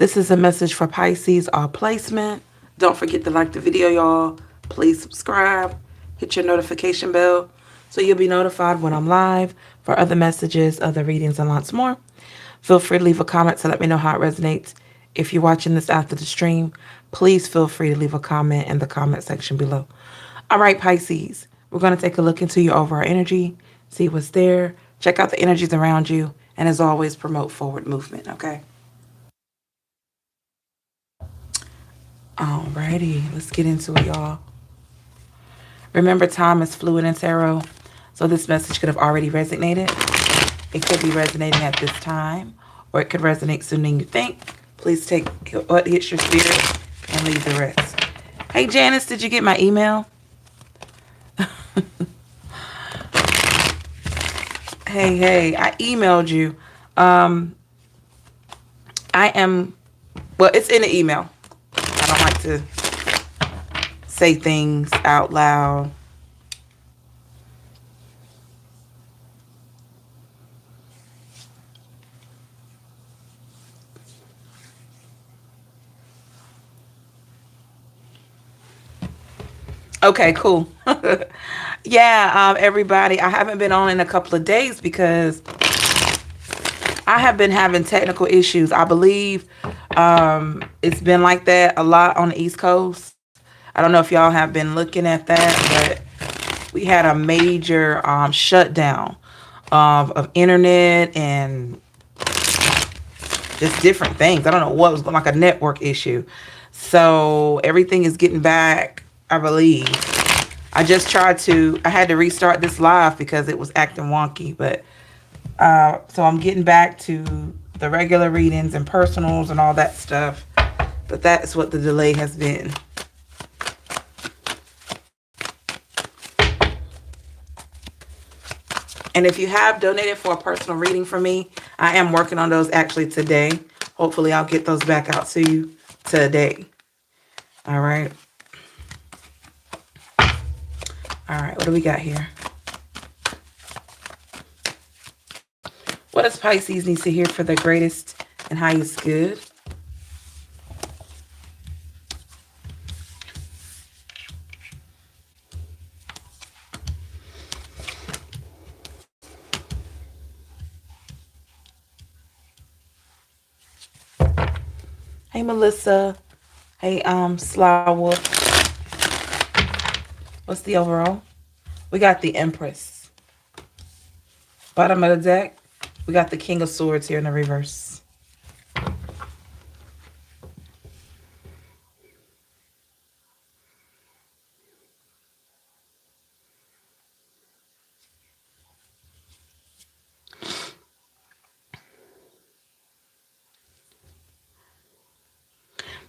This is a message for Pisces, all placement. Don't forget to like the video, y'all. Please subscribe. Hit your notification bell so you'll be notified when I'm live for other messages, other readings, and lots more. Feel free to leave a comment to let me know how it resonates. If you're watching this after the stream, please feel free to leave a comment in the comment section below. All right, Pisces, we're going to take a look into your overall energy, see what's there, check out the energies around you, and as always, promote forward movement, okay? Alrighty, let's get into it, y'all. Remember, time is fluid in tarot, so this message could have already resonated. It could be resonating at this time, or it could resonate sooner than you think. Please take what hits your spirit and leave the rest. Hey, Janice, did you get my email? Hey, I emailed you. It's in the email. I don't like to say things out loud. Okay, cool. Yeah, everybody, I haven't been on in a couple of days because I have been having technical issues. I believe it's been like that a lot on the East Coast. I don't know if y'all have been looking at that, but we had a major shutdown of internet and just different things. I don't know what was like a network issue. So everything is getting back, I believe. I had to restart this live because it was acting wonky, but so I'm getting back to the regular readings and personals and all that stuff, but that's what the delay has been. And if you have donated for a personal reading from me, I am working on those actually today. Hopefully I'll get those back out to you today. All right. All right, what do we got here? What does Pisces need to hear for the greatest and highest good? Hey, Melissa. Hey, Sly Wolf. What's the overall? We got the Empress. Bottom of the deck, we got the King of Swords here in the reverse.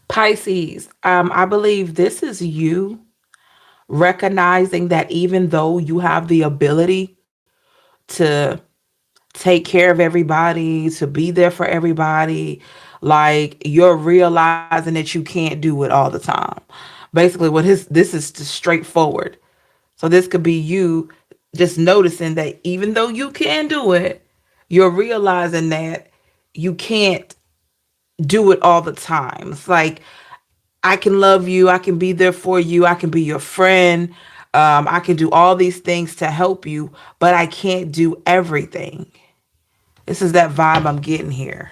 Pisces, I believe this is you recognizing that even though you have the ability to take care of everybody, to be there for everybody, like you're realizing that you can't do it all the time. Basically, this is just straightforward. So this could be you just noticing that even though you can do it, you're realizing that you can't do it all the time. It's like, I can love you. I can be there for you. I can be your friend. I can do all these things to help you, but I can't do everything. This is that vibe I'm getting here.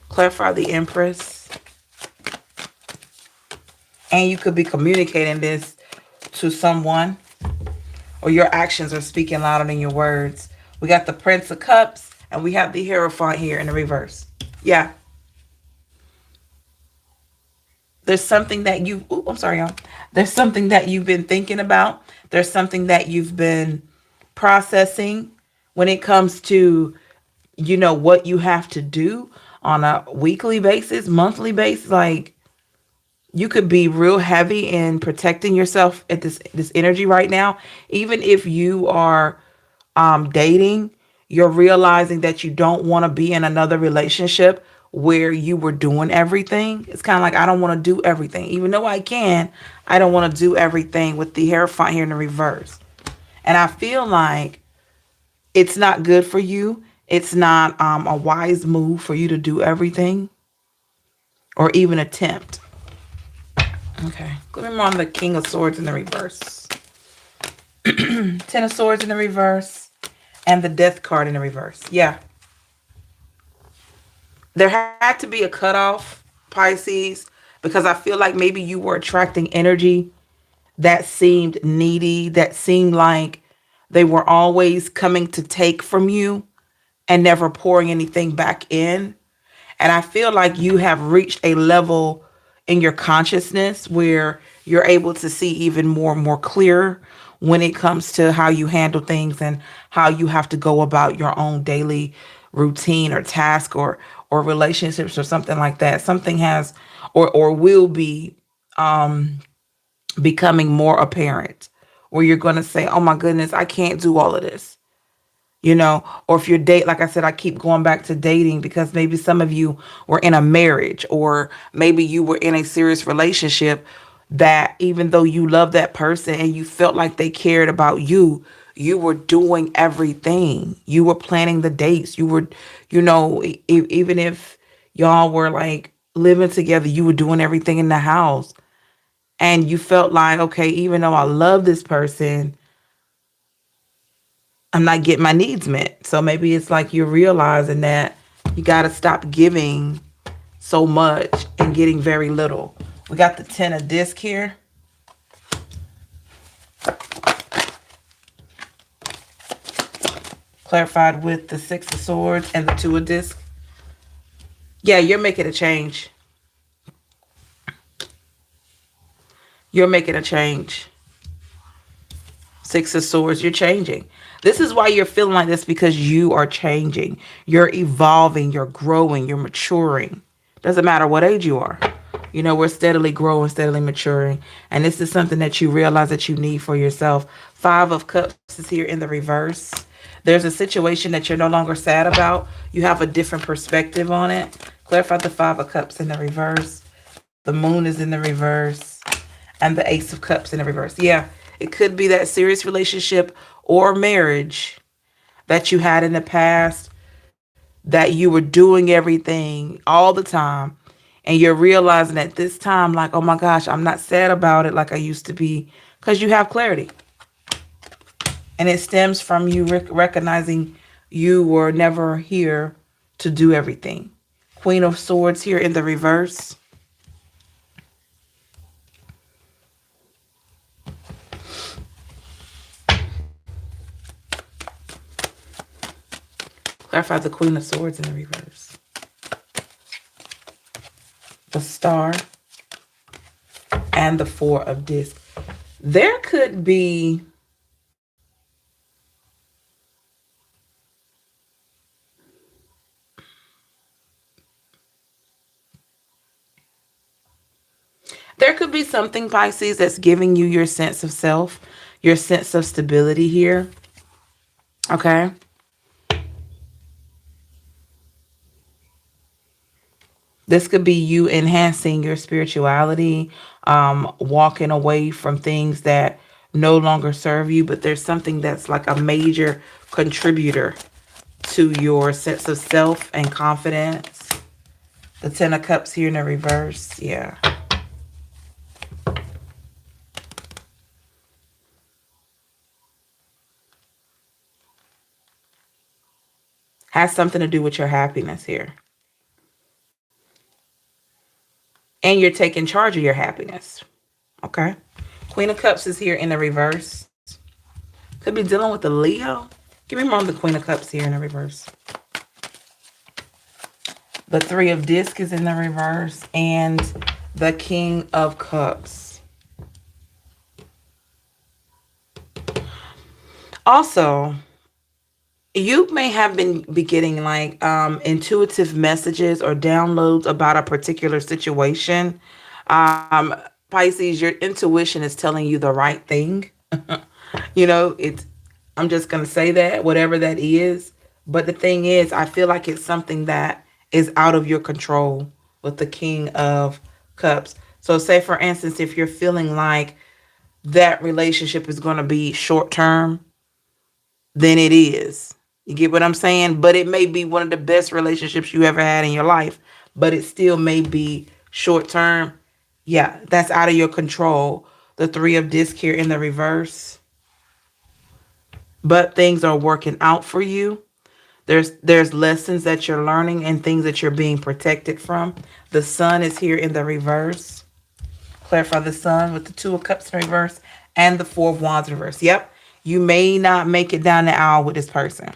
Clarify the Empress. And you could be communicating this to someone, or your actions are speaking louder than your words. We got the Prince of Cups, and we have the Hierophant here in the reverse. Yeah. There's something that I'm sorry, y'all. There's something that you've been thinking about. There's something that you've been processing when it comes to, what you have to do on a weekly basis, monthly basis. Like, you could be real heavy in protecting yourself at this energy right now. Even if you are dating, you're realizing that you don't want to be in another relationship where you were doing everything. It's kind of like, I don't want to do everything. Even though I can, I don't want to do everything with the Hierophant here in the reverse. And I feel like it's not good for you. It's not a wise move for you to do everything. or even attempt. Okay. Give me more on the King of Swords in the reverse. Ten of Swords in the reverse. And the Death card in the reverse. Yeah. There had to be a cutoff, Pisces, because I feel like maybe you were attracting energy that seemed needy, that seemed like they were always coming to take from you and never pouring anything back in. And I feel like you have reached a level in your consciousness where you're able to see even more and more clear when it comes to how you handle things and how you have to go about your own daily routine or task or relationships or something like that. Something has or will be becoming more apparent where you're going to say, "Oh my goodness, I can't do all of this." Or if you're like I said, I keep going back to dating because maybe some of you were in a marriage or maybe you were in a serious relationship that even though you love that person and you felt like they cared about you, you were doing everything. You were planning the dates. You were, even if y'all were like living together, you were doing everything in the house. And you felt like, okay, even though I love this person, I'm not getting my needs met. So maybe it's like you're realizing that you got to stop giving so much and getting very little. We got the 10 of disc here. Clarified with the 6 of swords and the 2 of disc. Yeah, you're making a change. You're making a change. 6 of swords, you're changing. This is why you're feeling like this, because you are changing. You're evolving, you're growing, you're maturing. Doesn't matter what age you are. We're steadily growing, steadily maturing. And this is something that you realize that you need for yourself. 5 of Cups is here in the reverse. There's a situation that you're no longer sad about. You have a different perspective on it. Clarify the 5 of Cups in the reverse. The Moon is in the reverse. And the Ace of Cups in the reverse. Yeah, it could be that serious relationship or marriage that you had in the past, that you were doing everything all the time. And you're realizing at this time, like, oh my gosh, I'm not sad about it like I used to be, because you have clarity. And it stems from you recognizing you were never here to do everything. Queen of Swords here in the reverse. Clarify the Queen of Swords in the reverse. The Star and the 4 of disc. There could be something, Pisces, that's giving you your sense of self, your sense of stability here. Okay. This could be you enhancing your spirituality, walking away from things that no longer serve you, but there's something that's like a major contributor to your sense of self and confidence. The 10 of Cups here in the reverse. Yeah. Has something to do with your happiness here. And you're taking charge of your happiness. Okay. Queen of Cups is here in the reverse. Could be dealing with the Leo. Give me more on the Queen of Cups here in the reverse. The 3 of disc is in the reverse. And the King of Cups. Also, you may have been getting like intuitive messages or downloads about a particular situation. Pisces, your intuition is telling you the right thing. I'm just going to say that, whatever that is. But the thing is, I feel like it's something that is out of your control with the King of Cups. So say, for instance, if you're feeling like that relationship is going to be short term, then it is. You get what I'm saying? But it may be one of the best relationships you ever had in your life, but it still may be short term, yeah, that's out of your control. The three of disc here in the reverse. But things are working out for you. There's lessons that you're learning and things that you're being protected from. The sun is here in the reverse. Clarify the sun with the two of cups in reverse and the four of wands in reverse. Yep. You may not make it down the aisle with this person.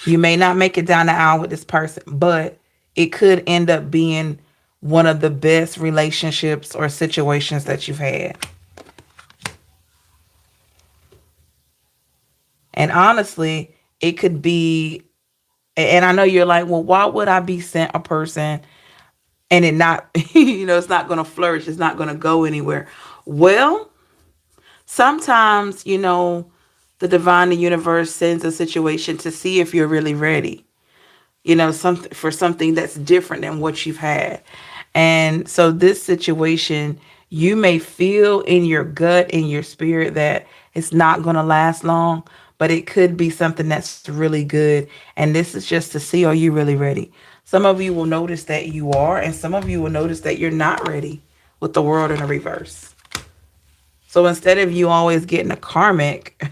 You may not make it down the aisle with this person, but it could end up being one of the best relationships or situations that you've had. And honestly, it could be, and I know you're like, well, why would I be sent a person and it not, it's not going to flourish. It's not going to go anywhere. Well, sometimes, the divine, the universe sends a situation to see if you're really ready, something for something that's different than what you've had. And so this situation, you may feel in your gut, in your spirit that it's not going to last long, but it could be something that's really good. And this is just to see, are you really ready? Some of you will notice that you are, and some of you will notice that you're not ready with the world in a reverse. So instead of you always getting a karmic,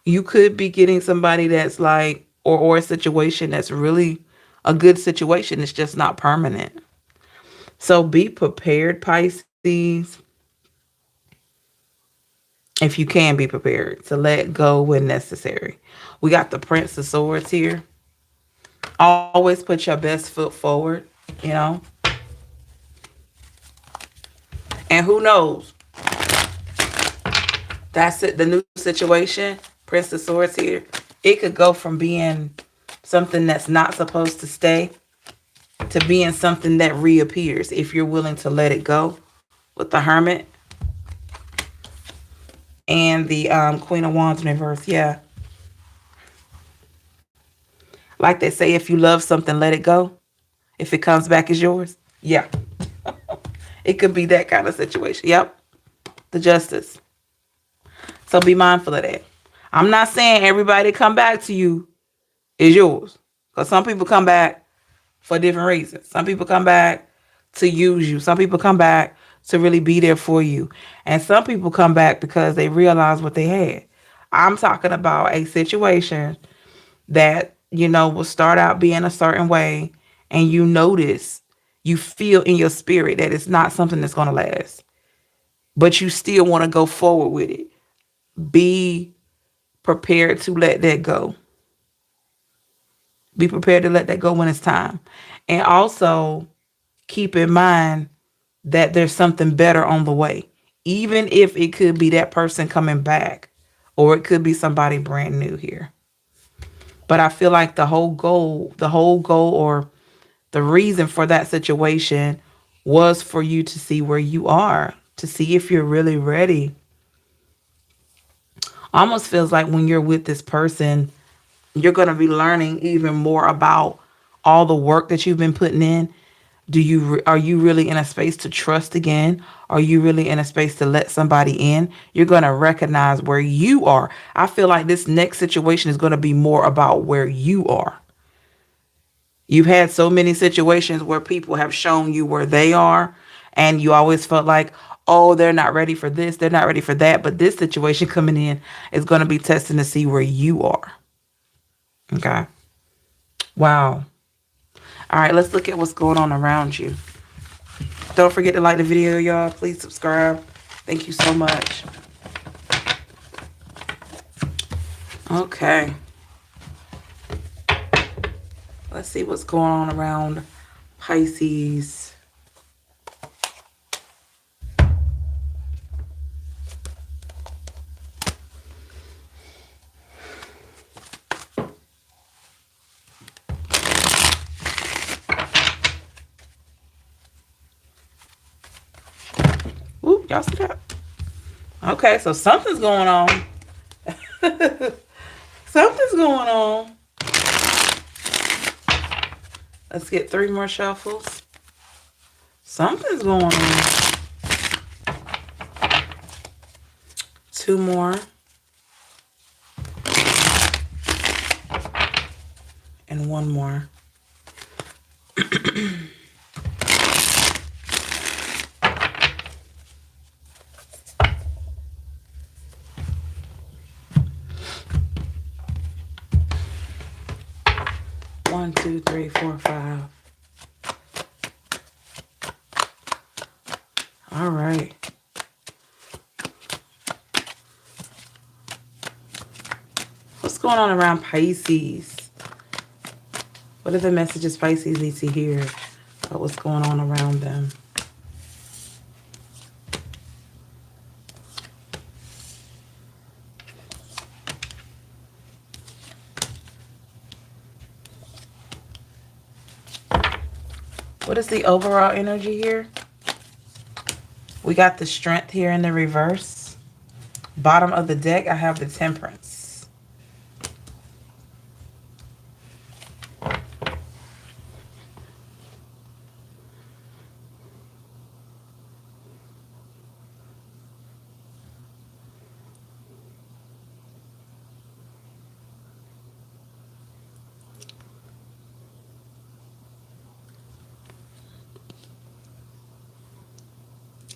you could be getting somebody that's like, or a situation that's really a good situation. It's just not permanent. So be prepared, Pisces, if you can be prepared to let go when necessary. We got the Prince of Swords here. Always put your best foot forward, you know. And who knows? That's it. The new situation, Prince of Swords here. It could go from being something that's not supposed to stay to being something that reappears if you're willing to let it go, with the Hermit and the Queen of Wands in reverse. Yeah. Like they say, if you love something, let it go. If it comes back as yours. Yeah. It could be that kind of situation. Yep. The Justice. So be mindful of that. I'm not saying everybody come back to you is yours. Because some people come back for different reasons. Some people come back to use you. Some people come back to really be there for you. And some people come back because they realize what they had. I'm talking about a situation that, will start out being a certain way, and you notice, you feel in your spirit that it's not something that's going to last. But you still want to go forward with it. Be prepared to let that go. Be prepared to let that go when it's time. And also keep in mind that there's something better on the way. Even if it could be that person coming back, or it could be somebody brand new here. But I feel like the whole goal, or the reason for that situation was for you to see where you are, to see if you're really ready. Almost feels like when you're with this person, you're going to be learning even more about all the work that you've been putting in. Are you really in a space to trust again? Are you really in a space to let somebody in? You're going to recognize where you are. I feel like this next situation is going to be more about where you are. You've had so many situations where people have shown you where they are, and you always felt like, oh, they're not ready for this, they're not ready for that. But this situation coming in is going to be testing to see where you are. Okay. Wow. All right, let's look at what's going on around you. Don't forget to like the video, y'all. Please subscribe. Thank you so much. Okay. Let's see what's going on around Pisces. Ooh, y'all see that? Okay, so something's going on. Something's going on. Let's get 3 more shuffles. Something's going on. 2 more. And 1 more. 2, 3, 4, 5. All right. What's going on around Pisces? What are the messages Pisces need to hear about what's going on around them? What is the overall energy here? We got the Strength here in the reverse. Bottom of the deck, I have the Temperance.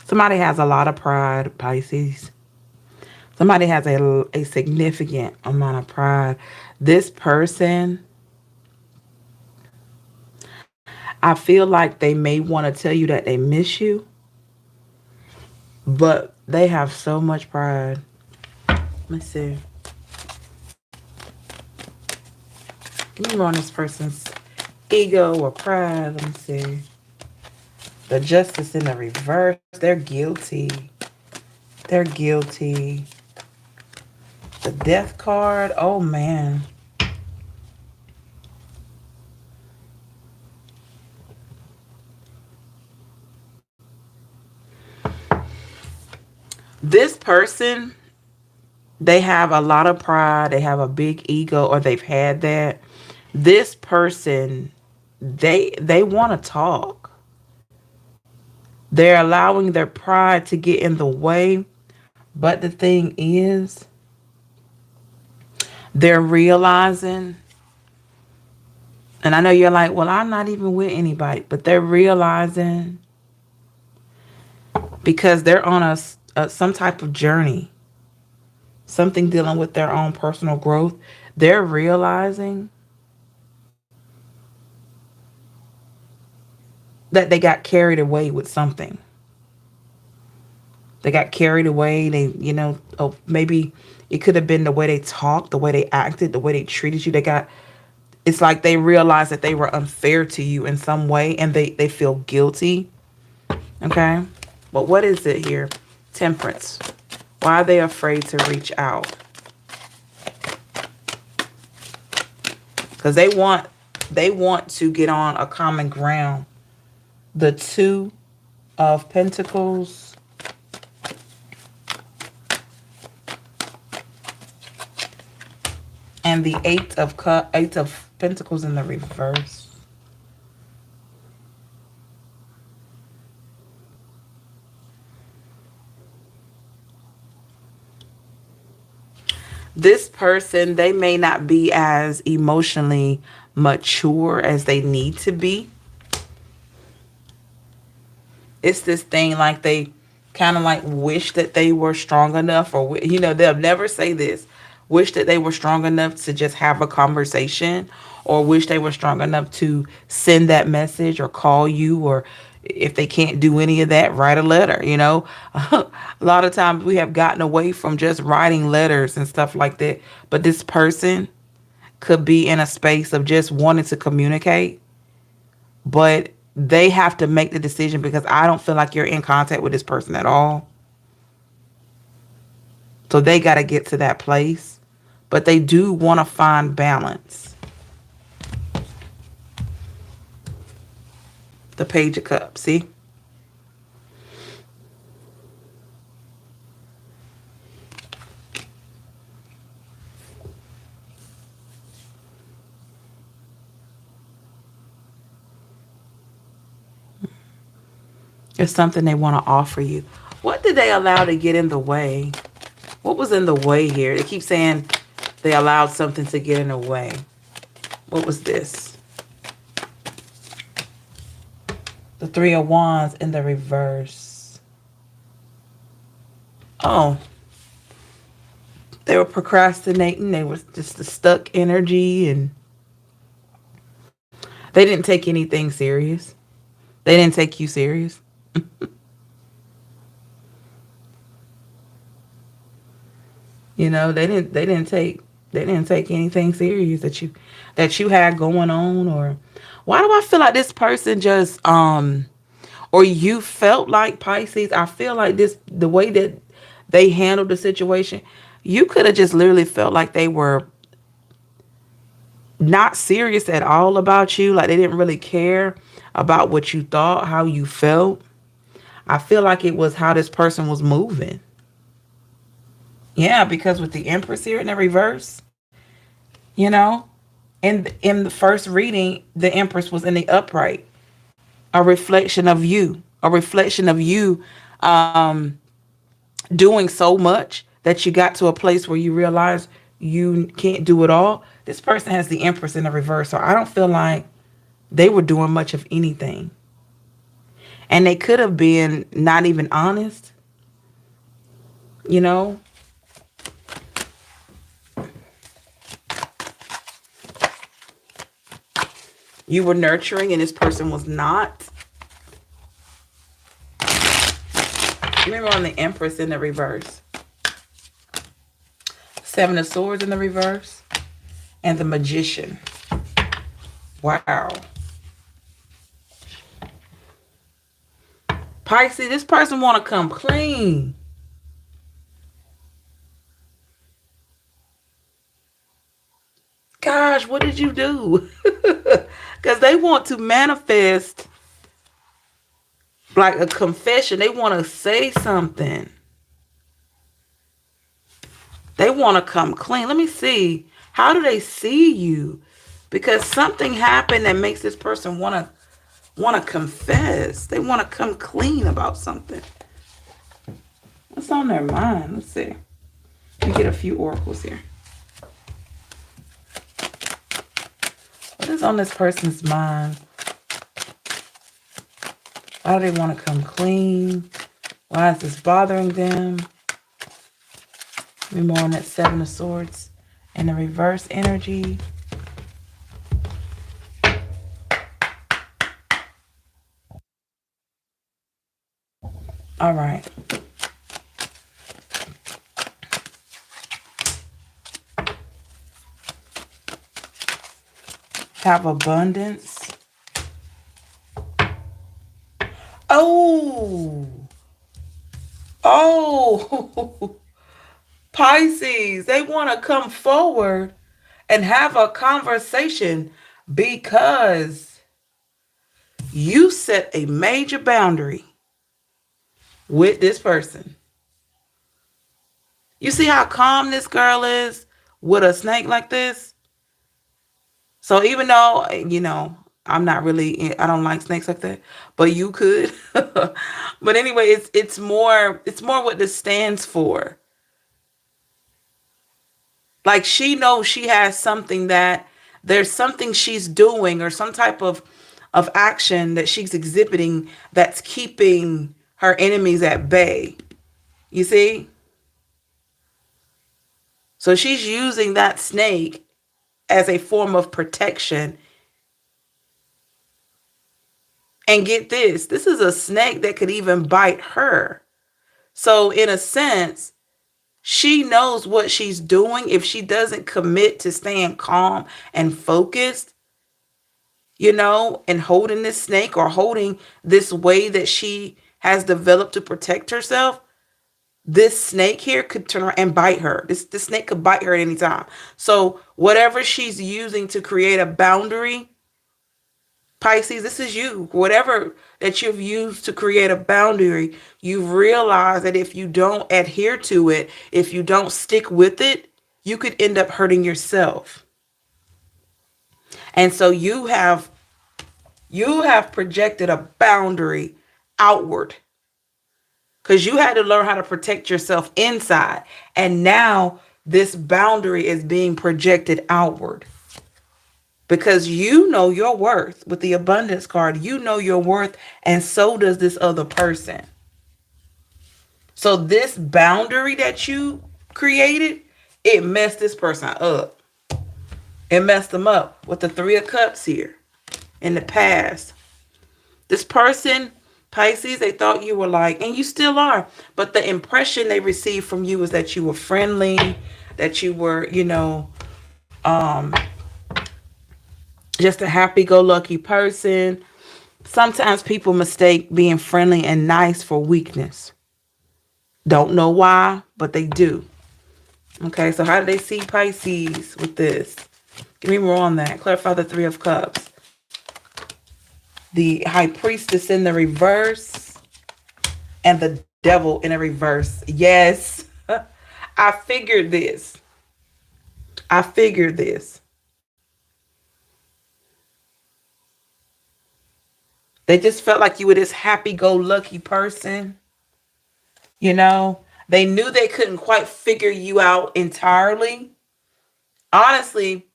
Somebody has a lot of pride, Pisces. Somebody has a significant amount of pride. This person, I feel like they may want to tell you that they miss you, but they have so much pride. Let's see. Give me more on this person's ego or pride. Let me see. The Justice in the reverse. They're guilty. They're guilty. The Death card. Oh, man. This person, they have a lot of pride. They have a big ego, or they've had that. This person, they want to talk. They're allowing their pride to get in the way. But the thing is, they're realizing, and I know you're like, well, I'm not even with anybody, but they're realizing, because they're on some type of journey, something dealing with their own personal growth, they're realizing that they got carried away with something. They got carried away. They, maybe it could have been the way they talked, the way they acted, the way they treated you. It's like they realized that they were unfair to you in some way, and they feel guilty. Okay? But what is it here? Temperance. Why are they afraid to reach out? Because they want to get on a common ground. The Two of Pentacles. And the Eight of Pentacles in the reverse. This person, they may not be as emotionally mature as they need to be. It's this thing like they kind of like wish that they were strong enough, or, they'll never say this. Wish that they were strong enough to just have a conversation, or wish they were strong enough to send that message or call you, or if they can't do any of that, write a letter, A lot of times we have gotten away from just writing letters and stuff like that. But this person could be in a space of just wanting to communicate, but they have to make the decision, because I don't feel like you're in contact with this person at all. So they got to get to that place. But they do want to find balance. The Page of Cups, see? It's something they want to offer you. What did they allow to get in the way? What was in the way here? They keep saying they allowed something to get in the way. What was this? The Three of Wands in the reverse. Oh. They were procrastinating. They were just a stuck energy. And They didn't take anything serious. They didn't take you serious. You know, they didn't take anything serious that you had going on. Or why do I feel like this person just or you felt like, Pisces, I feel like this, the way that they handled the situation, you could have just literally felt like they were not serious at all about you. Like they didn't really care about what you thought, how you felt. I feel like it was how this person was moving. Yeah, because with the Empress here in the reverse, you know, in the first reading, the Empress was in the upright, a reflection of you, a reflection of you doing so much that you got to a place where you realize you can't do it all. This person has the Empress in the reverse, so I don't feel like they were doing much of anything. And they could have been not even honest, you know. You were nurturing and this person was not. Remember on the Empress in the reverse. Seven of Swords in the reverse. And the Magician. Wow. Pisces, this person want to come clean. Gosh, what did you do? Because they want to manifest like a confession. They want to say something. They want to come clean. Let me see. How do they see you? Because something happened that makes this person want to confess. They want to come clean about something. What's on their mind? Let's see. Let me get a few oracles here. What is on this person's mind? Why do they want to come clean? Why is this bothering them? We're more on that Seven of Swords and the reverse energy. All right. Have abundance. Oh, Pisces, they want to come forward and have a conversation because you set a major boundary with this person. You see how calm this girl is with a snake like this? So even though, you know, I don't like snakes like that, but you could. But anyway, it's more what this stands for. Like she knows she has something, that there's something she's doing or some type of action that she's exhibiting that's keeping her enemies at bay. You see? So she's using that snake as a form of protection. And get this is a snake that could even bite her. So in a sense, she knows what she's doing. If she doesn't commit to staying calm and focused, you know, and holding this snake or holding this way that she has developed to protect herself, this snake here could turn around and bite her. This snake could bite her at any time. So whatever she's using to create a boundary, Pisces, this is you. Whatever that you've used to create a boundary, you've realized that if you don't adhere to it, if you don't stick with it, you could end up hurting yourself. And so you have projected a boundary outward because you had to learn how to protect yourself inside. And now this boundary is being projected outward. Because you know your worth. With the abundance card, you know your worth, and so does this other person. So this boundary that you created, it messed this person up. It messed them up with the Three of Cups here in the past. This person, Pisces, they thought you were like, and you still are, but the impression they received from you was that you were friendly, that you were, just a happy-go-lucky person. Sometimes people mistake being friendly and nice for weakness. Don't know why, but they do. Okay, so how do they see Pisces with this? Give me more on that. Clarify the Three of Cups. The High Priestess in the reverse and the Devil in a reverse. Yes, I figured this. I figured this. They just felt like you were this happy-go-lucky person. You know, they knew they couldn't quite figure you out entirely. Honestly,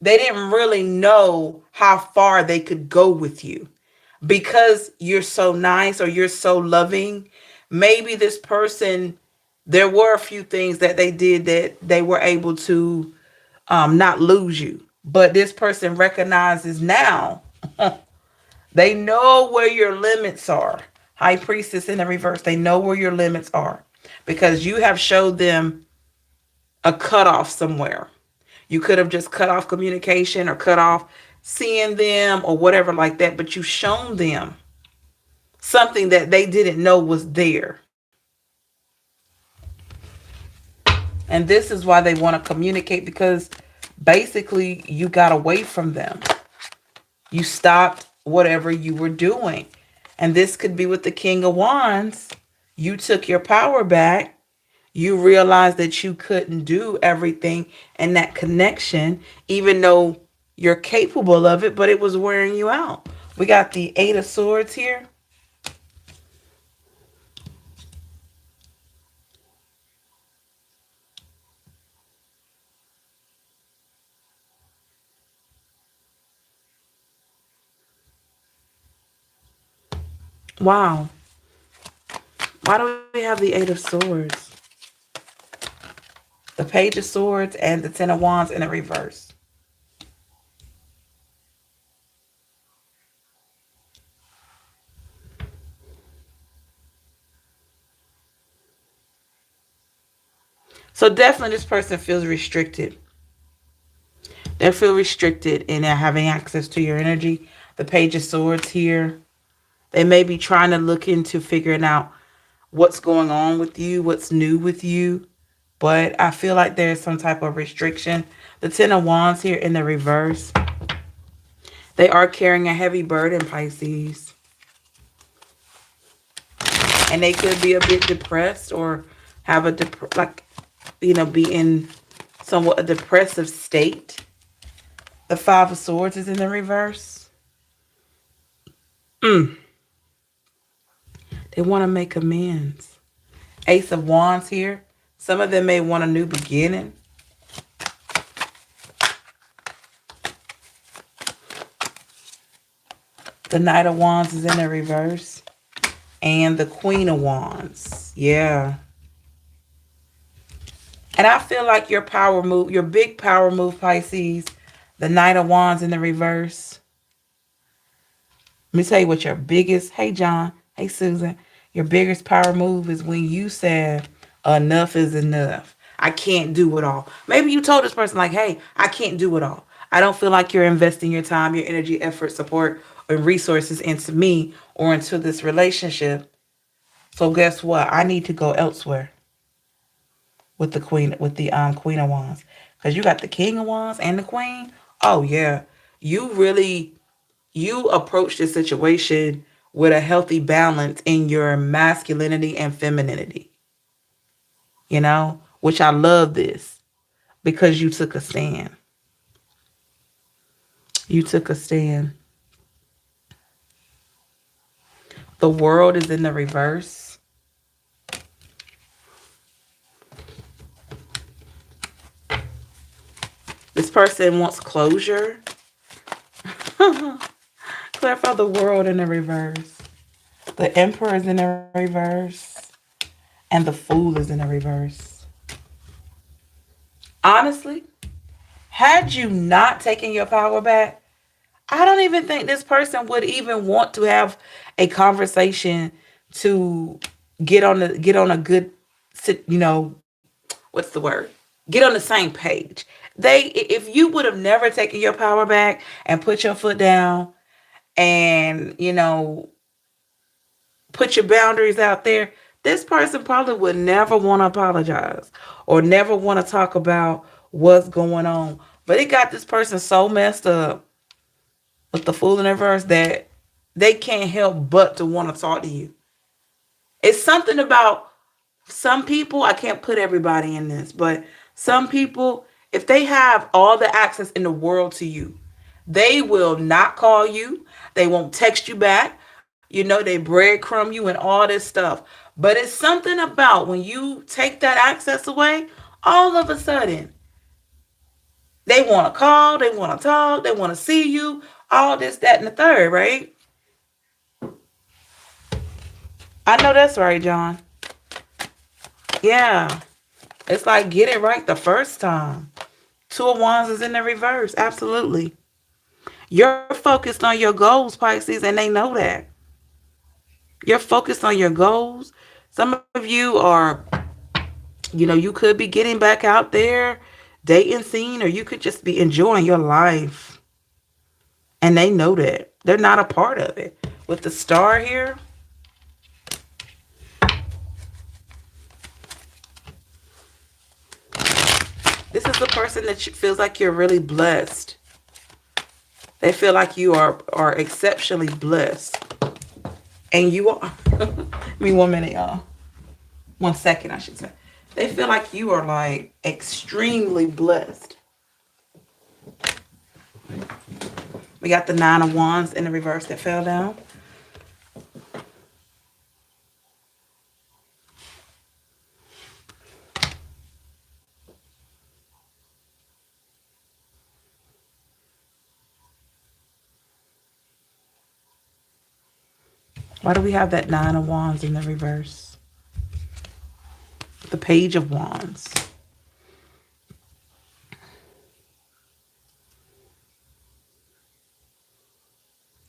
they didn't really know how far they could go with you because you're so nice or you're so loving. Maybe this person, there were a few things that they did that they were able to not lose you. But this person recognizes now, they know where your limits are. High Priestess in the reverse, they know where your limits are because you have showed them a cutoff somewhere. You could have just cut off communication or cut off seeing them or whatever like that, but you've shown them something that they didn't know was there. And this is why they want to communicate because basically you got away from them. You stopped whatever you were doing. And this could be with the King of Wands. You took your power back. You realized that you couldn't do everything in that connection, even though you're capable of it, but it was wearing you out. We got the Eight of Swords here. Wow. Why do we have the Eight of Swords? The Page of Swords and the Ten of Wands in a reverse. So definitely this person feels restricted. They feel restricted in having access to your energy. The Page of Swords here. They may be trying to look into figuring out what's going on with you, what's new with you. But I feel like there's some type of restriction. The Ten of Wands here in the reverse. They are carrying a heavy burden, Pisces. And they could be a bit depressed or have a, be in somewhat a depressive state. The Five of Swords is in the reverse. They want to make amends. Ace of Wands here. Some of them may want a new beginning. The Knight of Wands is in the reverse. And the Queen of Wands. Yeah. And I feel like your power move, your big power move, Pisces, the Knight of Wands in the reverse. Let me tell you what your biggest, hey John, hey Susan, your biggest power move is when you said, enough is enough. I can't do it all. Maybe you told this person like, hey, I can't do it all. I don't feel like you're investing your time, your energy, effort, support, and resources into me or into this relationship. So guess what? I need to go elsewhere with the Queen of Wands. Because you got the King of Wands and the Queen. Oh yeah. You approach this situation with a healthy balance in your masculinity and femininity. You know, which I love this because you took a stand. You took a stand. The World is in the reverse. This person wants closure. Clarify the World in the reverse. The Emperor is in the reverse. And the Fool is in the reverse. Honestly, had you not taken your power back, I don't even think this person would even want to have a conversation to get on a good, what's the word? Get on the same page. If you would have never taken your power back and put your foot down and put your boundaries out there, this person probably would never want to apologize or never want to talk about what's going on. But it got this person so messed up with the Fool in reverse that they can't help but to want to talk to you. It's something about some people, I can't put everybody in this, but some people, if they have all the access in the world to you, they will not call you. They won't text you back. They breadcrumb you and all this stuff. But it's something about when you take that access away, all of a sudden, they want to call, they want to talk, they want to see you, all this, that, and the third, right? I know that's right, John. Yeah. It's like get it right the first time. Two of Wands is in the reverse. Absolutely. You're focused on your goals, Pisces, and they know that. You're focused on your goals. Some of you are, you could be getting back out there, dating scene, or you could just be enjoying your life. And they know that. They're not a part of it. With the star here, this is the person that feels like you're really blessed. They feel like you are exceptionally blessed. And you are. Give me 1 minute, y'all. 1 second, I should say. They feel like you are like extremely blessed. We got the Nine of Wands in the reverse that fell down. Why do we have that Nine of Wands in the reverse? The Page of Wands.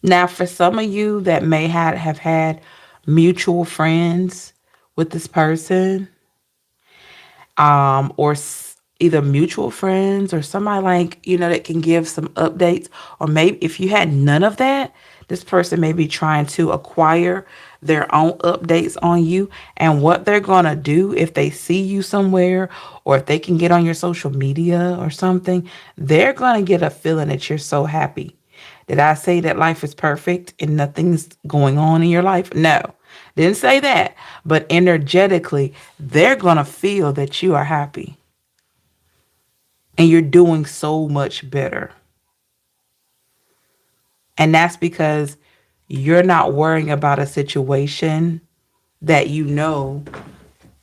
Now, for some of you that may have had mutual friends with this person, or either mutual friends or somebody like, that can give some updates, or maybe if you had none of that, this person may be trying to acquire their own updates on you. And what they're going to do if they see you somewhere or if they can get on your social media or something, they're going to get a feeling that you're so happy. Did I say that life is perfect and nothing's going on in your life? No, didn't say that. But energetically, they're going to feel that you are happy and you're doing so much better. And that's because you're not worrying about a situation that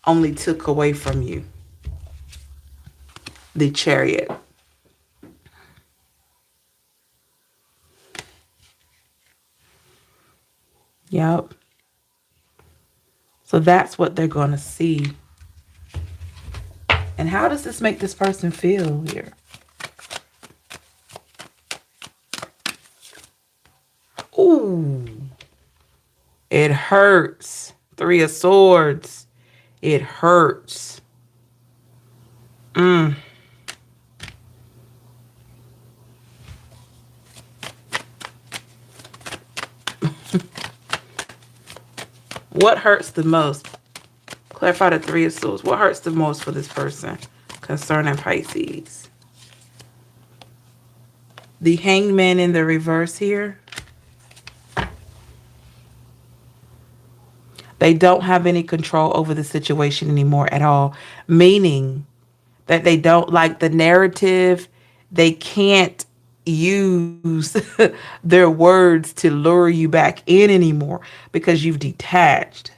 only took away from you. The Chariot. Yep. So that's what they're going to see. And how does this make this person feel here? Ooh. It hurts. Three of Swords. It hurts. What hurts the most? Clarify the Three of Swords. What hurts the most for this person concerning Pisces? The Hangman in the reverse here. They don't have any control over the situation anymore at all. Meaning that they don't like the narrative. They can't use their words to lure you back in anymore because you've detached.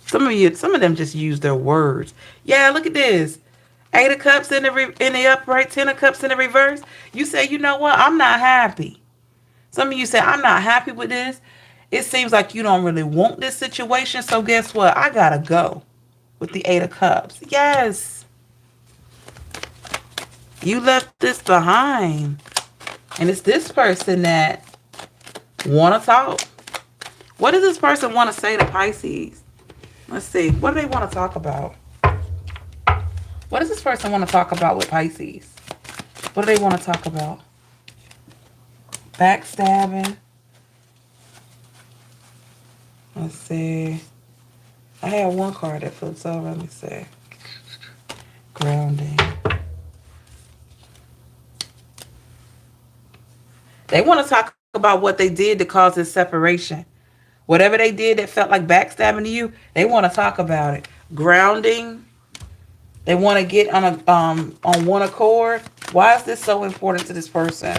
Some of them just use their words. Yeah, look at this. 8 of Cups in the upright, 10 of Cups in the reverse. You say, you know what? I'm not happy. Some of you say, I'm not happy with this. It seems like you don't really want this situation. So guess what? I gotta go with the 8 of Cups. Yes. You left this behind. And it's this person that want to talk. What does this person want to say to Pisces? Let's see. What do they want to talk about? What does this person want to talk about with Pisces? What do they want to talk about? Backstabbing. Let's see. I had one card that flips over. Let me see. Grounding. They want to talk about what they did to cause this separation. Whatever they did that felt like backstabbing to you, they want to talk about it. Grounding. They want to get on one accord. Why is this so important to this person?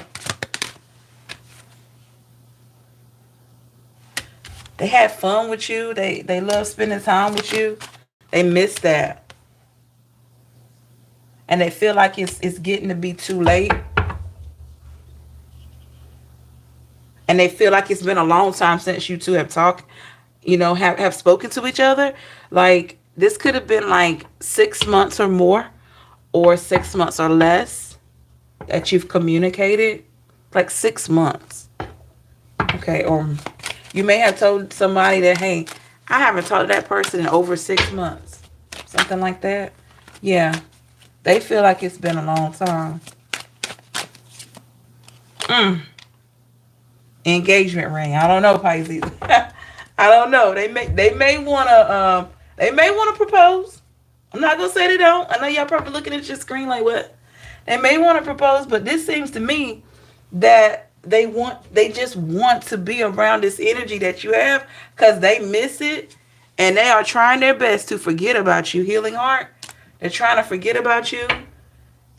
They had fun with you. They love spending time with you. They miss that. And they feel like it's getting to be too late. And they feel like it's been a long time since you two have talked, have spoken to each other. Like, this could have been like 6 months or more, or 6 months or less that you've communicated. Like 6 months. Okay, or you may have told somebody that, hey, I haven't talked to that person in over 6 months. Something like that. Yeah. They feel like it's been a long time. Engagement ring. I don't know, Pisces. I don't know. They may wanna propose. I'm not gonna say they don't. I know y'all probably looking at your screen like, what? They may want to propose, but this seems to me that they just want to be around this energy that you have, because they miss it, and they are trying their best to forget about you. Healing heart. They're trying to forget about you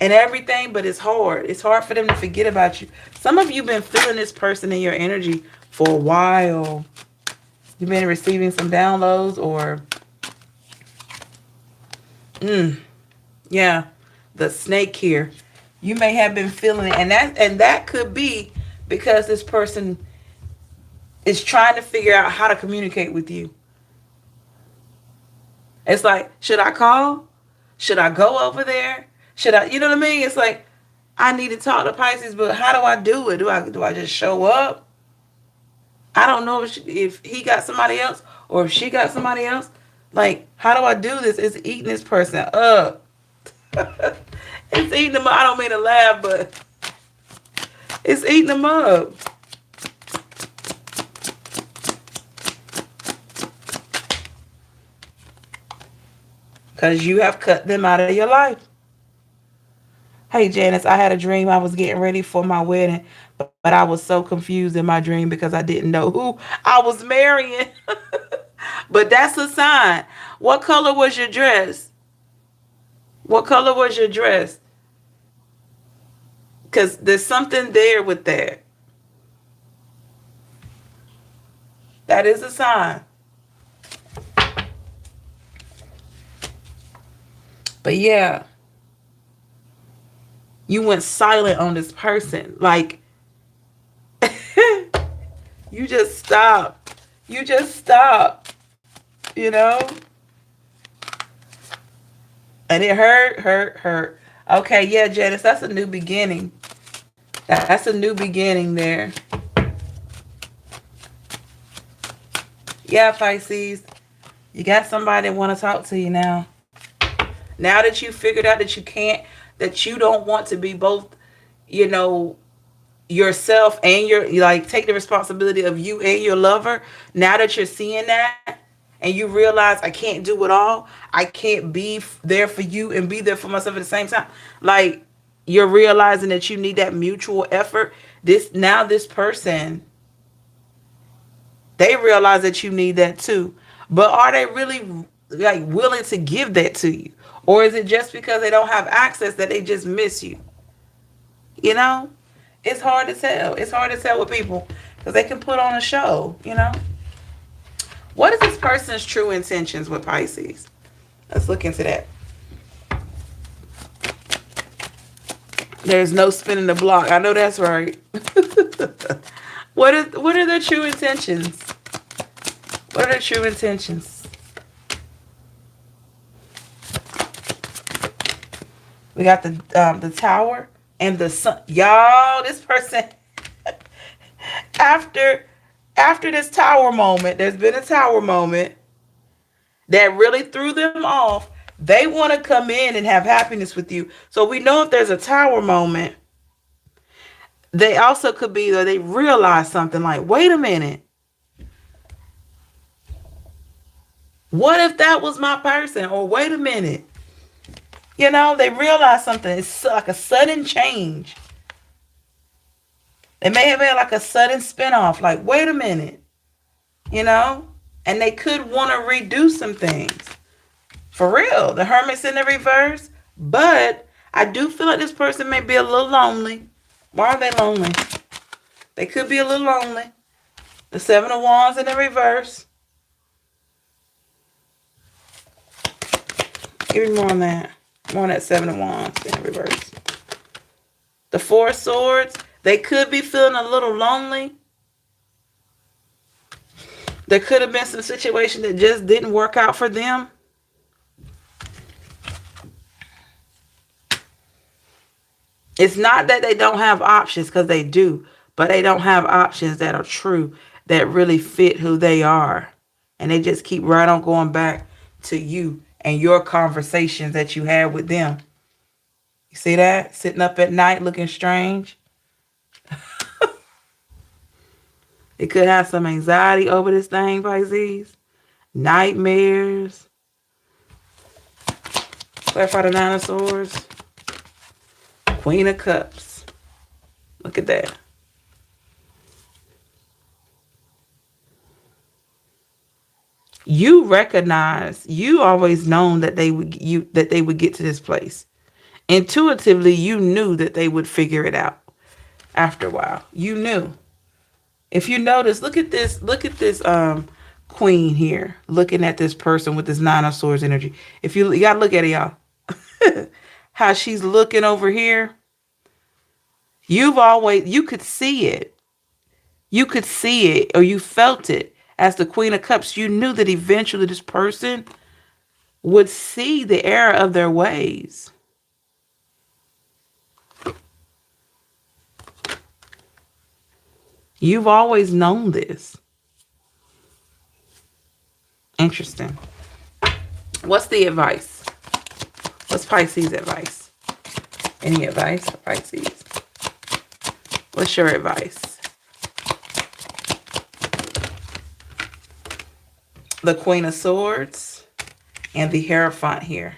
and everything, but it's hard. It's hard for them to forget about you. Some of you been feeling this person in your energy for a while. You've been receiving some downloads, or yeah, the snake here. You may have been feeling it, and that could be because this person is trying to figure out how to communicate with you. It's like, should I call? Should I go over there? Should I, you know what I mean? It's like, I need to talk to Pisces, but how do I do it? Do I just show up? I don't know if he got somebody else or if she got somebody else. Like, how do I do this? It's eating this person up. It's eating them up. I don't mean to laugh, but it's eating them up. Because you have cut them out of your life. Hey, Janice, I had a dream I was getting ready for my wedding, but I was so confused in my dream because I didn't know who I was marrying. But that's a sign. What color was your dress? What color was your dress? Because there's something there with that. That is a sign. But yeah, you went silent on this person. Like, you just stopped. You just stopped. You know? And it hurt. Okay, yeah, Janice, that's a new beginning. That's a new beginning there. Yeah, Pisces, you got somebody that want to talk to you now. Now that you figured out that you don't want to be both, yourself and take the responsibility of you and your lover. Now that you're seeing that and you realize, I can't do it all. I can't be there for you and be there for myself at the same time. Like, you're realizing that you need that mutual effort. This person, they realize that you need that too. But are they really willing to give that to you? Or is it just because they don't have access that they just miss you? It's hard to tell. It's hard to tell with people because they can put on a show, What is this person's true intentions with Pisces? Let's look into that. There's no spinning the block. I know that's right. What are their true intentions? What are their true intentions? We got the Tower and the Sun. Y'all, this person after this Tower moment, there's been a Tower moment that really threw them off. They want to come in and have happiness with you. So we know if there's a Tower moment, they also could be that they realize something like, wait a minute. What if that was my person? Or wait a minute. You know, they realize something. It's like a sudden change. They may have had like a sudden spinoff. Like, wait a minute. You know? And they could want to redo some things. For real. The Hermit's in the reverse. But I do feel like this person may be a little lonely. Why are they lonely? They could be a little lonely. The Seven of Wands in the reverse. Give me more on that. More on that Seven of Wands in reverse. The Four of Swords. They could be feeling a little lonely. There could have been some situation that just didn't work out for them. It's not that they don't have options, because they do. But they don't have options that are true, that really fit who they are. And they just keep right on going back to you and your conversations that you had with them. You see that? Sitting up at night looking strange. It could have some anxiety over this thing, Pisces. Nightmares. Clarify the Nine of Swords. Queen of Cups. Look at that. You recognize, you always known that they would get to this place. Intuitively, you knew that they would figure it out after a while. You knew. If you notice, look at this queen here, looking at this person with this Nine of Swords energy. You gotta look at it, y'all. How she's looking over here. You could see it. You could see it, or you felt it. As the Queen of Cups, you knew that eventually this person would see the error of their ways. You've always known this. Interesting. What's the advice? What's Pisces' advice? Any advice for Pisces? What's your advice? The Queen of Swords and the Hierophant here.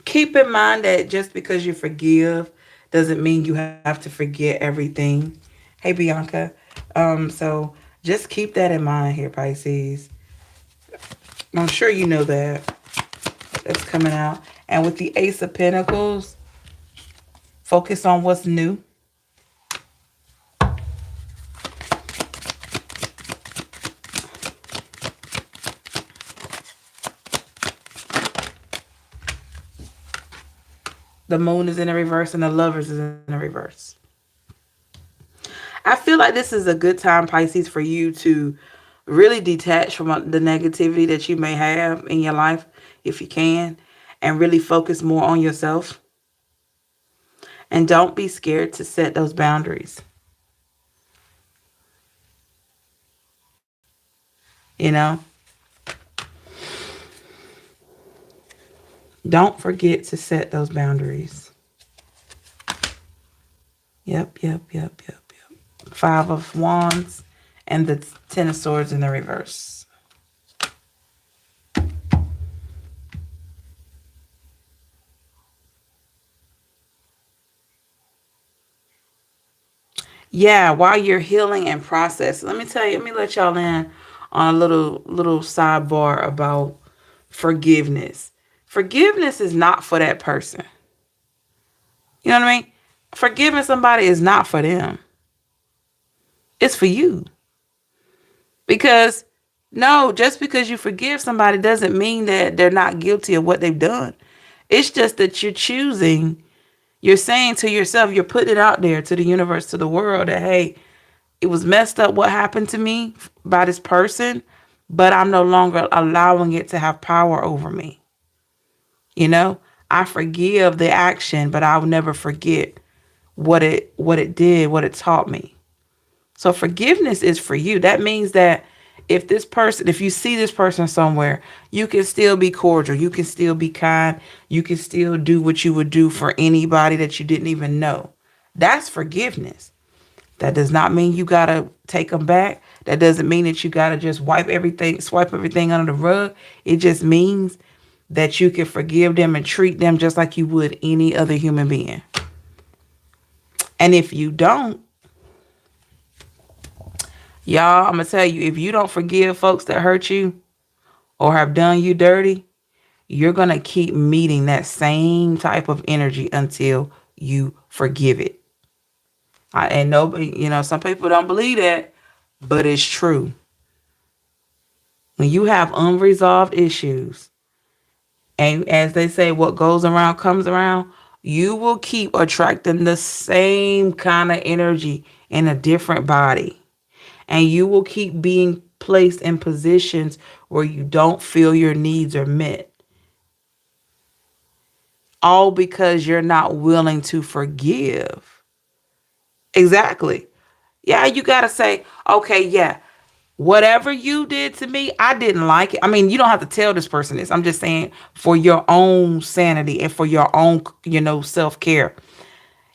Keep in mind that just because you forgive doesn't mean you have to forget everything. Hey, Bianca. So just keep that in mind here, Pisces. I'm sure you know that. That's coming out. And with the Ace of Pentacles, focus on what's new. The Moon is in the reverse and the Lovers is in the reverse. I feel like this is a good time, Pisces, for you to really detach from the negativity that you may have in your life, if you can, and really focus more on yourself. And don't be scared to set those boundaries. You know? Don't forget to set those boundaries. Yep. Five of Wands and the Ten of Swords in the reverse. Yeah, while you're healing and processing, let me let y'all in on a little sidebar about forgiveness. Forgiveness is not for that person. You know what I mean? Forgiving somebody is not for them. It's for you. Because, no, just because you forgive somebody doesn't mean that they're not guilty of what they've done. It's just that you're choosing, You're saying to yourself, you're putting it out there to the universe, to the world that, hey, it was messed up what happened to me by this person, but I'm no longer allowing it to have power over me. You know, I forgive the action, but I'll never forget what it did, what it taught me. So forgiveness is for you. That means that if you see this person somewhere, you can still be cordial, you can still be kind, you can still do what you would do for anybody that you didn't even know. That's forgiveness. That does not mean you gotta take them back. That doesn't mean that you gotta just swipe everything under the rug. It just means that you can forgive them and treat them just like you would any other human being. And if you don't, y'all, I'm going to tell you, if you don't forgive folks that hurt you or have done you dirty, you're going to keep meeting that same type of energy until you forgive it. And nobody, some people don't believe that, but it's true. When you have unresolved issues, and as they say, what goes around comes around, you will keep attracting the same kind of energy in a different body. And you will keep being placed in positions where you don't feel your needs are met. All because you're not willing to forgive. Exactly. Yeah, you got to say, okay, yeah, whatever you did to me, I didn't like it. I mean, you don't have to tell this person this. I'm just saying for your own sanity and for your own, self-care.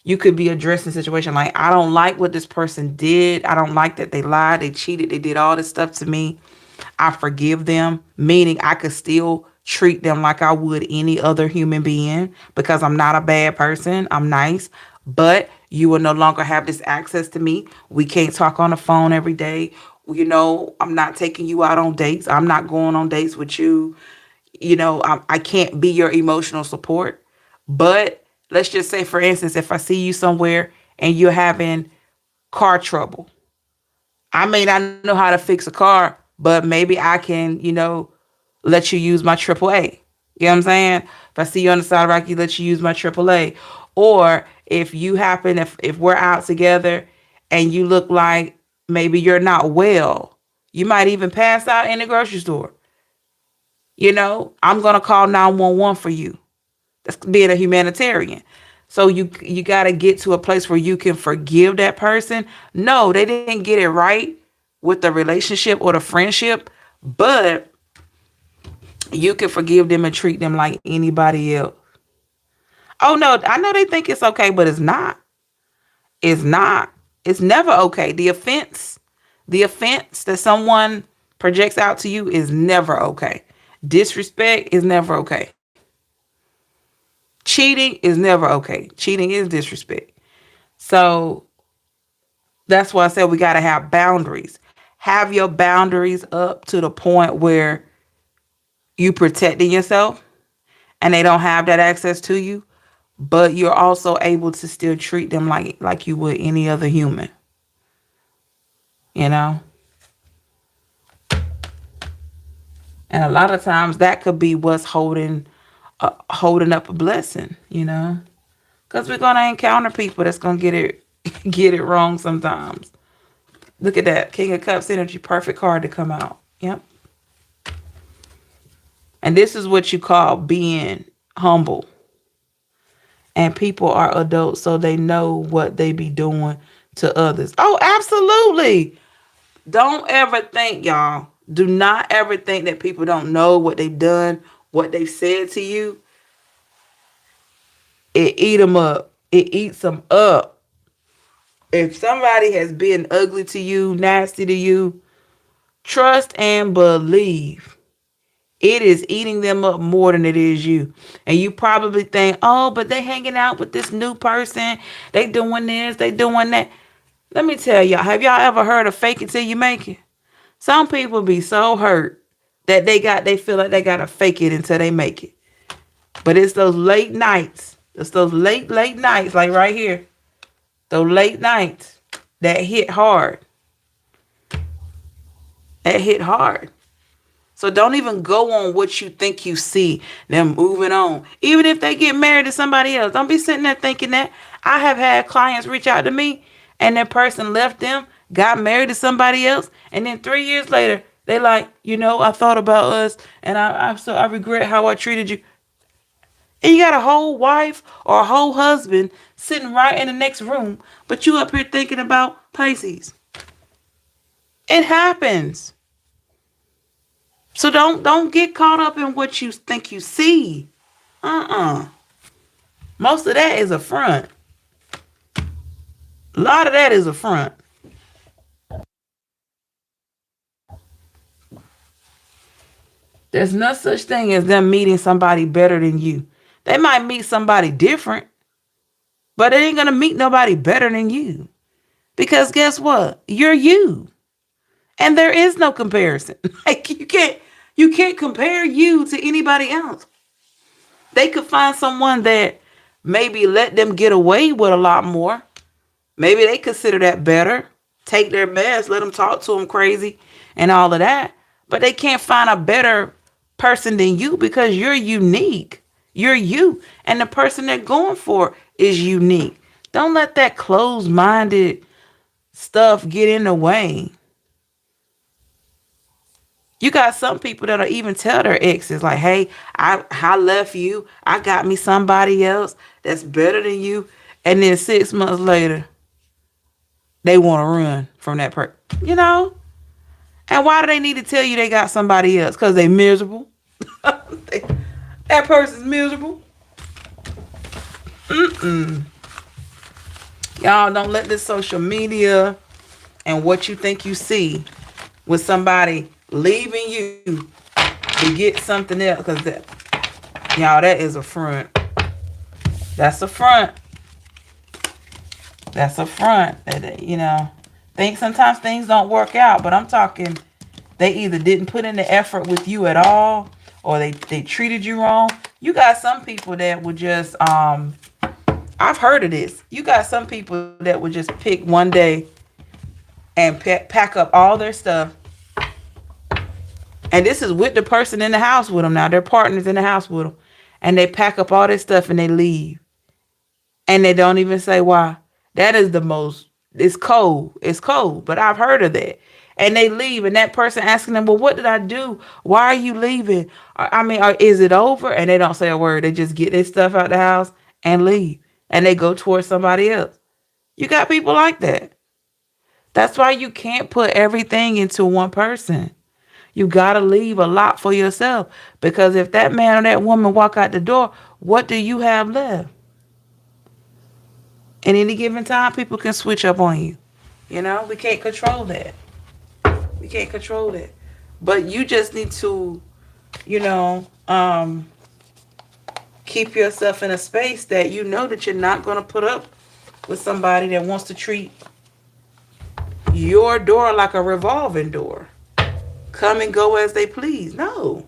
You could be addressing the situation like, I don't like what this person did. I don't like that they lied, they cheated, they did all this stuff to me. I forgive them, meaning I could still treat them like I would any other human being because I'm not a bad person. I'm nice, but you will no longer have this access to me. We can't talk on the phone every day. I'm not taking you out on dates. I'm not going on dates with you. I can't be your emotional support. But let's just say, for instance, if I see you somewhere and you're having car trouble, I may not know how to fix a car, but maybe I can, let you use my AAA. You know what I'm saying? If I see you on the side of the road, let you use my AAA. Or if we're out together and you look like maybe you're not well, you might even pass out in the grocery store. I'm going to call 911 for you. That's being a humanitarian. So you got to get to a place where you can forgive that person. No, they didn't get it right with the relationship or the friendship, but you can forgive them and treat them like anybody else. Oh no, I know they think it's okay, but it's not. It's not. It's never okay. The offense that someone projects out to you is never okay. Disrespect is never okay. Cheating is never okay. Cheating is disrespect. So that's why I said we got to have boundaries. Have your boundaries up to the point where you protecting yourself and they don't have that access to you, but you're also able to still treat them like you would any other human. You know? And a lot of times that could be what's holding up a blessing, Because we're going to encounter people that's going to get it wrong sometimes. Look at that. King of Cups energy. Perfect card to come out. Yep. And this is what you call being humble. And people are adults, so they know what they be doing to others. Oh, absolutely. Don't ever think, y'all. Do not ever think that people don't know what they've done, what they've said to you. It eat them up. It eats them up. If somebody has been ugly to you, nasty to you, trust and believe. It is eating them up more than it is you. And you probably think, oh, but they hanging out with this new person. They doing this, they doing that. Let me tell y'all, have y'all ever heard of fake it till you make it? Some people be so hurt that they feel like they gotta fake it until they make it. But it's those late nights. It's those late nights, like right here. Those late nights that hit hard. That hit hard. So don't even go on what you think you see them moving on. Even if they get married to somebody else, don't be sitting there thinking that. I have had clients reach out to me and that person left them, got married to somebody else, and then 3 years later, they like, I thought about us and I regret how I treated you. And you got a whole wife or a whole husband sitting right in the next room, but you up here thinking about Pisces. It happens. So don't get caught up in what you think you see. Most of that is a front. A lot of that is a front. There's no such thing as them meeting somebody better than you. They might meet somebody different, but they ain't going to meet nobody better than you. Because guess what? You're you. And there is no comparison. Like you can't compare you to anybody else. They could find someone that maybe let them get away with a lot more. Maybe they consider that better. Take their mess, let them talk to them crazy and all of that. But they can't find a better person than you because you're unique. You're you. And the person they're going for is unique. Don't let that closed-minded stuff get in the way. You got some people that'll even tell their exes like, hey, I left you. I got me somebody else that's better than you. And then 6 months later, they want to run from that person. And why do they need to tell you they got somebody else? Because they miserable. That person's miserable. Y'all don't let this social media and what you think you see with somebody leaving you to get something else. Because that is a front. That's a front. That's a front. Sometimes things don't work out, but I'm talking they either didn't put in the effort with you at all or they treated you wrong. You got some people that would just, I've heard of this. You got some people that would just pick one day and pack up all their stuff. And this is with the person in the house with them now. Their partner's in the house with them. And they pack up all their stuff and they leave. And they don't even say why. That is the most, it's cold. It's cold. But I've heard of that. And they leave. And that person asking them, well, what did I do? Why are you leaving? Is it over? And they don't say a word. They just get their stuff out the house and leave. And they go towards somebody else. You got people like that. That's why you can't put everything into one person. You got to leave a lot for yourself. Because if that man or that woman walk out the door, what do you have left? At any given time, people can switch up on you. We can't control that. We can't control that. But you just need to, keep yourself in a space that you know that you're not going to put up with somebody that wants to treat your door like a revolving door. Come and go as they please. No.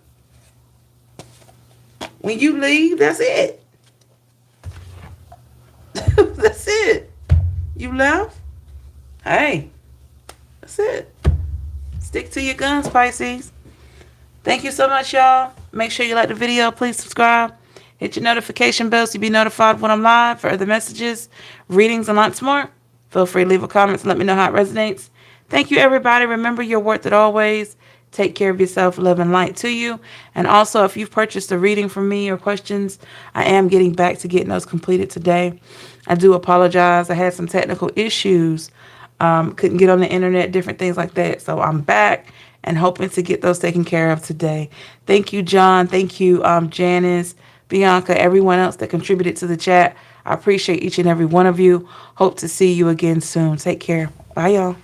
When you leave, that's it. That's it. You left? Hey, that's it. Stick to your guns, Pisces. Thank you so much, y'all. Make sure you like the video. Please subscribe. Hit your notification bell so you'll be notified when I'm live for other messages, readings, and lots more. Feel free to leave a comment and let me know how it resonates. Thank you, everybody. Remember, you're worth it always. Take care of yourself. Love and light to you. And also, if you've purchased a reading from me or questions, I am getting back to getting those completed today. I do apologize. I had some technical issues. Couldn't get on the internet, different things like that. So I'm back and hoping to get those taken care of today. Thank you, John. Thank you, Janice, Bianca, everyone else that contributed to the chat. I appreciate each and every one of you. Hope to see you again soon. Take care. Bye, y'all.